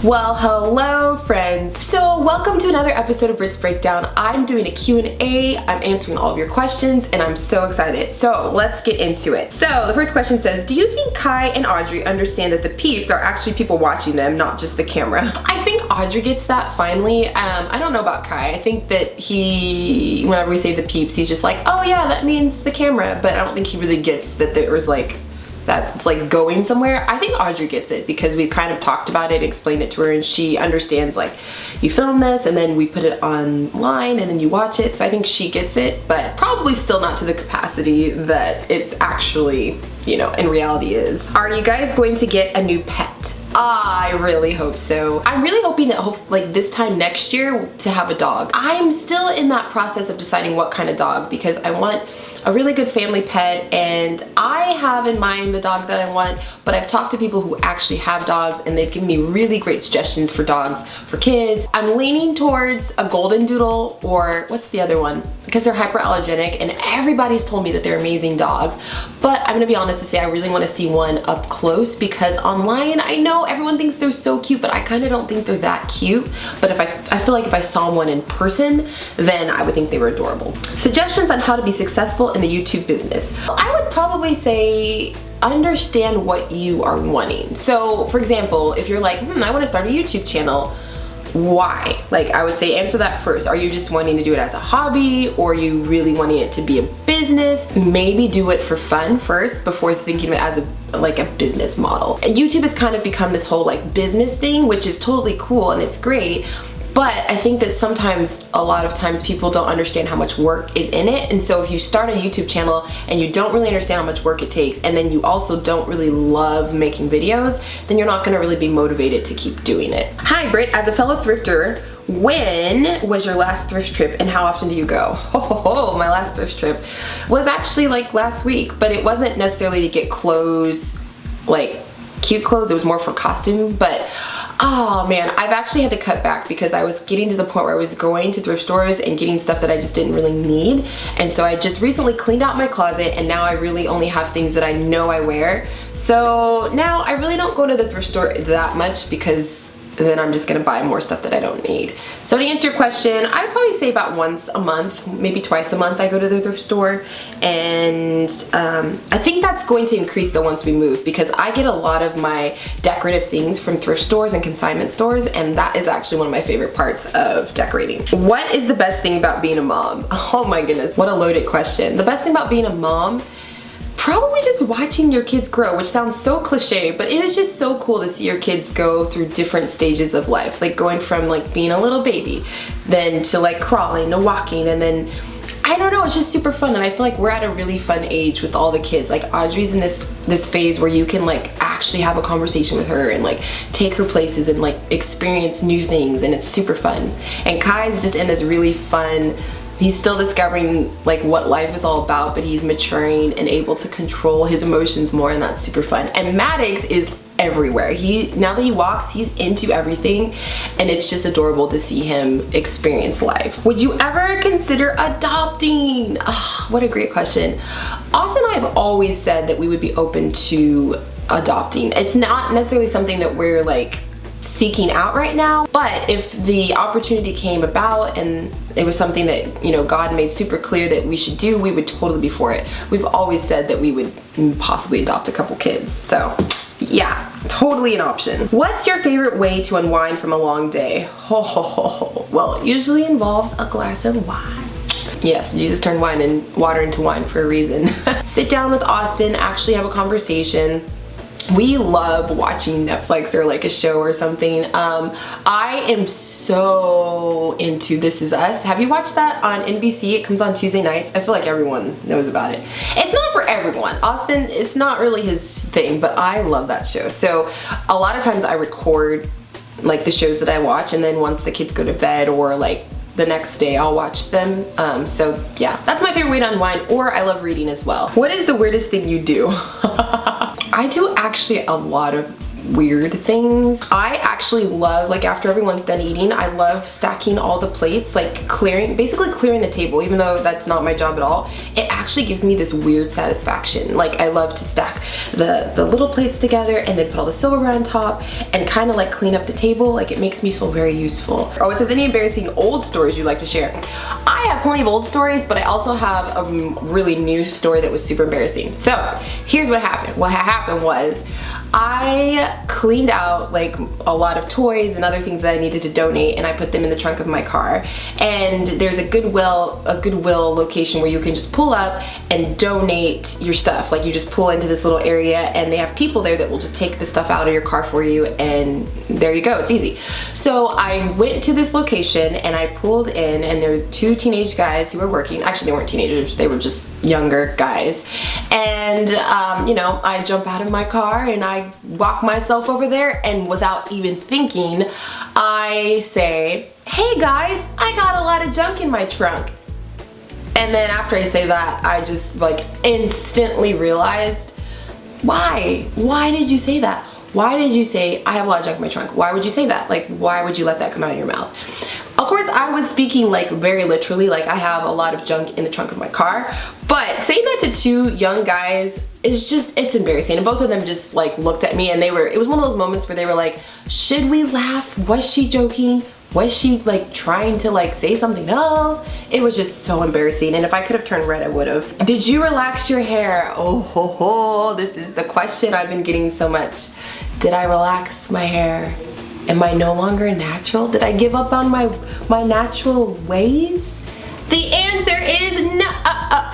Well, hello friends. So welcome to another episode of Brit's Breakdown. I'm doing a Q&A. I'm answering all of your questions and I'm so excited. So let's get into it. So the first question says, do you think Kai and Audrey understand that the peeps are actually people watching them, not just the camera? I think Audrey gets that finally. I don't know about Kai. I think that whenever we say the peeps, he's just like, oh yeah, that means the camera. But I don't think he really gets that there was like, that's like going somewhere. I think Audrey gets it because we've kind of talked about it, explained it to her, and she understands like you film this and then we put it online and then you watch it. So I think she gets it, but probably still not to the capacity that it's actually, you know, in reality is. Are you guys going to get a new pet? I really hope so. I'm really hoping that like this time next year to have a dog. I'm still in that process of deciding what kind of dog because I want a really good family pet, and I have in mind the dog that I want, but I've talked to people who actually have dogs and they've given me really great suggestions for dogs for kids. I'm leaning towards a golden doodle, or what's the other one? Because they're hyperallergenic and everybody's told me that they're amazing dogs. But I'm gonna be honest and say I really wanna see one up close because online, I know everyone thinks they're so cute, but I kinda don't think they're that cute. But if I feel like if I saw one in person, then I would think they were adorable. Suggestions on how to be successful in the YouTube business. I would probably say understand what you are wanting. So for example, if you're like, I wanna start a YouTube channel, why? Like I would say answer that first. Are you just wanting to do it as a hobby, or are you really wanting it to be a business? Maybe do it for fun first before thinking of it as a business model. And YouTube has kind of become this whole like business thing, which is totally cool and it's great. But I think that sometimes, a lot of times, people don't understand how much work is in it. And so if you start a YouTube channel and you don't really understand how much work it takes, and then you also don't really love making videos, then you're not gonna really be motivated to keep doing it. Hi Britt, as a fellow thrifter, when was your last thrift trip and how often do you go? My last thrift trip was actually like last week, but it wasn't necessarily to get clothes, like cute clothes, it was more for costume, but oh man, I've actually had to cut back because I was getting to the point where I was going to thrift stores and getting stuff that I just didn't really need. And so I just recently cleaned out my closet and now I really only have things that I know I wear. So now I really don't go to the thrift store that much because then I'm just gonna buy more stuff that I don't need. So to answer your question, I'd probably say about once a month, maybe twice a month I go to the thrift store. And I think that's going to increase though once we move because I get a lot of my decorative things from thrift stores and consignment stores, and that is actually one of my favorite parts of decorating. What is the best thing about being a mom? Oh my goodness, what a loaded question. The best thing about being a mom, probably just watching your kids grow, which sounds so cliche, but it is just so cool to see your kids go through different stages of life, like going from like being a little baby, then to like crawling to walking, and then I don't know, it's just super fun. And I feel like we're at a really fun age with all the kids. Like Audrey's in this phase where you can like actually have a conversation with her and like take her places and like experience new things, and it's super fun. And Kai's just in this really fun, he's still discovering like what life is all about, but he's maturing and able to control his emotions more, and that's super fun. And Maddox is everywhere. Now that he walks, he's into everything, and it's just adorable to see him experience life. Would you ever consider adopting? Oh, what a great question. Austin and I have always said that we would be open to adopting. It's not necessarily something that we're like seeking out right now, but if the opportunity came about and it was something that, you know, God made super clear that we should do, we would totally be for it. We've always said that we would possibly adopt a couple kids, so yeah, totally an option. What's your favorite way to unwind from a long day? Well, it usually involves a glass of wine. Yes, Jesus turned water into wine for a reason. Sit down with Austin, actually have a conversation. We love watching Netflix or like a show or something. I am so into This Is Us. Have you watched that on NBC? It comes on Tuesday nights. I feel like everyone knows about it. It's not for everyone. Austin, it's not really his thing, but I love that show. So a lot of times I record like the shows that I watch, and then once the kids go to bed or like the next day I'll watch them. So yeah, that's my favorite way to unwind, or I love reading as well. What is the weirdest thing you do? I do actually a lot of weird things. I actually love, like after everyone's done eating, I love stacking all the plates, like basically clearing the table, even though that's not my job at all. It actually gives me this weird satisfaction. Like I love to stack the little plates together and then put all the silverware on top and kind of like clean up the table. Like it makes me feel very useful. Oh, it says any embarrassing old stories you'd like to share. I have plenty of old stories, but I also have a really new story that was super embarrassing. So here's what happened. What happened was I cleaned out like a lot of toys and other things that I needed to donate, and I put them in the trunk of my car. And there's a Goodwill location where you can just pull up and donate your stuff. Like you just pull into this little area and they have people there that will just take the stuff out of your car for you, and there you go, it's easy. So I went to this location and I pulled in, and there were two teenage guys who were working. Actually, they weren't teenagers, they were just younger guys. And you know, I jump out of my car and I walk myself over there, and without even thinking, I say, "Hey guys, I got a lot of junk in my trunk." And then after I say that, I just like instantly realized, why did you say that? Why did you say I have a lot of junk in my trunk? Why would you say that? Like, why would you let that come out of your mouth? Of course, I was speaking like very literally, like I have a lot of junk in the trunk of my car. But saying that to two young guys is just, it's embarrassing. And both of them just like looked at me, and it was one of those moments where they were like, should we laugh? Was she joking? Was she like trying to like say something else? It was just so embarrassing, and if I could have turned red, I would have. Did you relax your hair? Oh ho ho, this is the question I've been getting so much. Did I relax my hair? Am I no longer natural? Did I give up on my natural ways? The answer is no.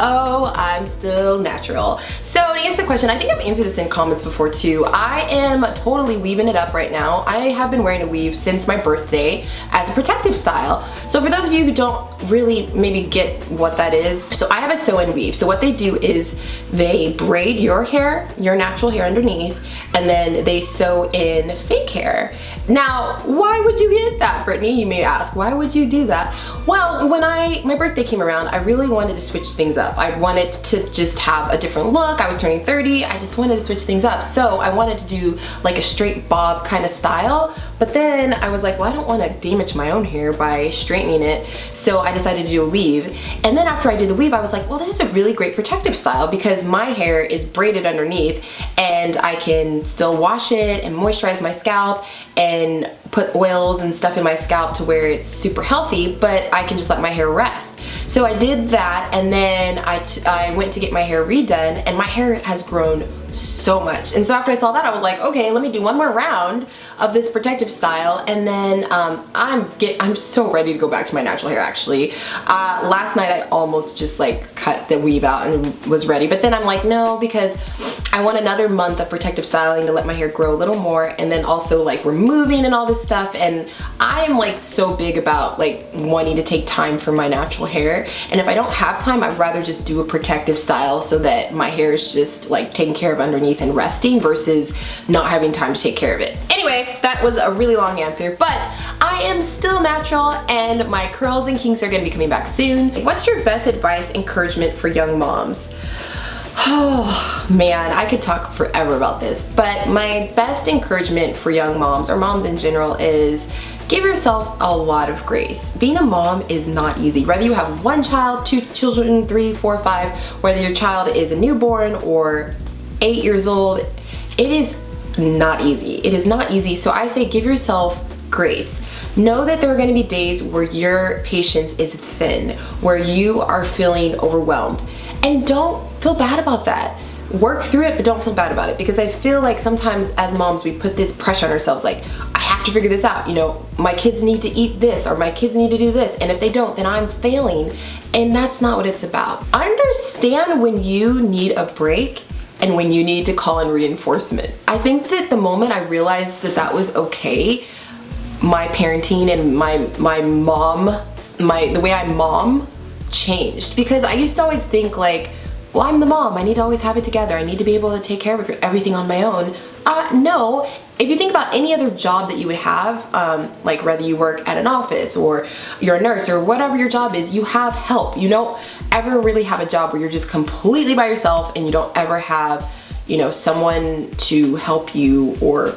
I'm still natural. So to answer the question, I think I've answered this in comments before too. I am totally weaving it up right now. I have been wearing a weave since my birthday as a protective style. So for those of you who don't really maybe get what that is, so I have a sew-in weave. So what they do is they braid your hair, your natural hair underneath, and then they sew in fake hair. Now, why would you get that, Brittany? You may ask, why would you do that? Well, when my birthday came around, I really wanted to switch things up. I wanted to just have a different look. I was turning 30. I just wanted to switch things up. So I wanted to do like a straight bob kind of style. But then I was like, well, I don't want to damage my own hair by straightening it. So I decided to do a weave. And then after I did the weave, I was like, well, this is a really great protective style because my hair is braided underneath, and I can still wash it and moisturize my scalp and put oils and stuff in my scalp to where it's super healthy, but I can just let my hair rest. So I did that, and then I went to get my hair redone, and my hair has grown so much. And so after I saw that, I was like, okay, let me do one more round of this protective style, and then I'm so ready to go back to my natural hair actually. Last night I almost just like cut the weave out and was ready, but then I'm like, no, because I want another month of protective styling to let my hair grow a little more, and then also like removing and all this stuff. And I am like so big about like wanting to take time for my natural hair, and if I don't have time, I'd rather just do a protective style so that my hair is just like taken care of underneath and resting versus not having time to take care of it. Anyway, that was a really long answer, but I am still natural, and my curls and kinks are gonna be coming back soon. What's your best advice, encouragement for young moms? Oh man, I could talk forever about this, but my best encouragement for young moms, or moms in general, is give yourself a lot of grace. Being a mom is not easy. Whether you have one child, two children, 3, 4, 5, whether your child is a newborn or 8 years old, it is not easy. It is not easy. So I say give yourself grace. Know that there are going to be days where your patience is thin, where you are feeling overwhelmed, and don't feel bad about that. Work through it, but don't feel bad about it, because I feel like sometimes as moms we put this pressure on ourselves, like I have to figure this out, you know, my kids need to eat this, or my kids need to do this, and if they don't, then I'm failing. And that's not what it's about. Understand when you need a break and when you need to call in reinforcement. I think that the moment I realized that that was okay, my parenting and the way I mom changed, because I used to always think like, well, I'm the mom, I need to always have it together, I need to be able to take care of everything on my own. No, if you think about any other job that you would have, like whether you work at an office or you're a nurse or whatever your job is, you have help. You don't ever really have a job where you're just completely by yourself and you don't ever have, you know, someone to help you or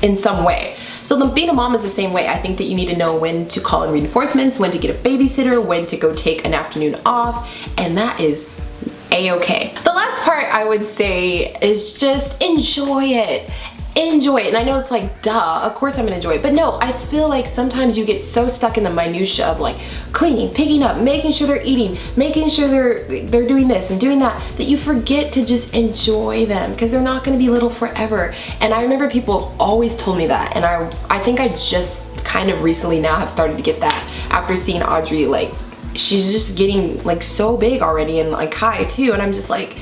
in some way. So being a mom is the same way. I think that you need to know when to call in reinforcements, when to get a babysitter, when to go take an afternoon off, and that is a-okay. The last part I would say is just enjoy it. Enjoy it. And I know it's like, duh, of course I'm gonna enjoy it. But no, I feel like sometimes you get so stuck in the minutia of like cleaning, picking up, making sure they're eating, making sure they're doing this and doing that, that you forget to just enjoy them, because they're not gonna be little forever. And I remember people always told me that, and I think I just kind of recently now have started to get that after seeing Audrey. Like, she's just getting like so big already, and like Kai too, and I'm just like,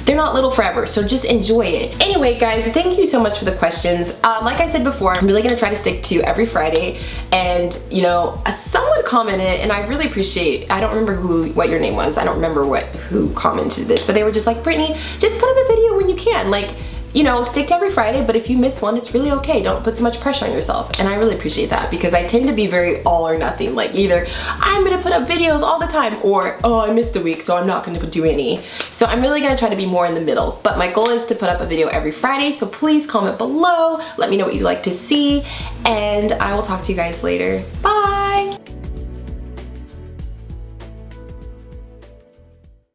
they're not little forever, so just enjoy it. Anyway, guys, thank you so much for the questions. Like I said before, I'm really gonna try to stick to every Friday, and you know, someone commented, and I really appreciate, I don't remember what your name was, I don't remember who commented this, but they were just like, Brittany, just put up a video when you can. Like, you know, stick to every Friday, but if you miss one, it's really okay. Don't put so much pressure on yourself. And I really appreciate that, because I tend to be very all or nothing. Like, either I'm gonna put up videos all the time, or oh, I missed a week, so I'm not gonna do any. So I'm really gonna try to be more in the middle. But my goal is to put up a video every Friday, so please comment below. Let me know what you'd like to see, and I will talk to you guys later. Bye.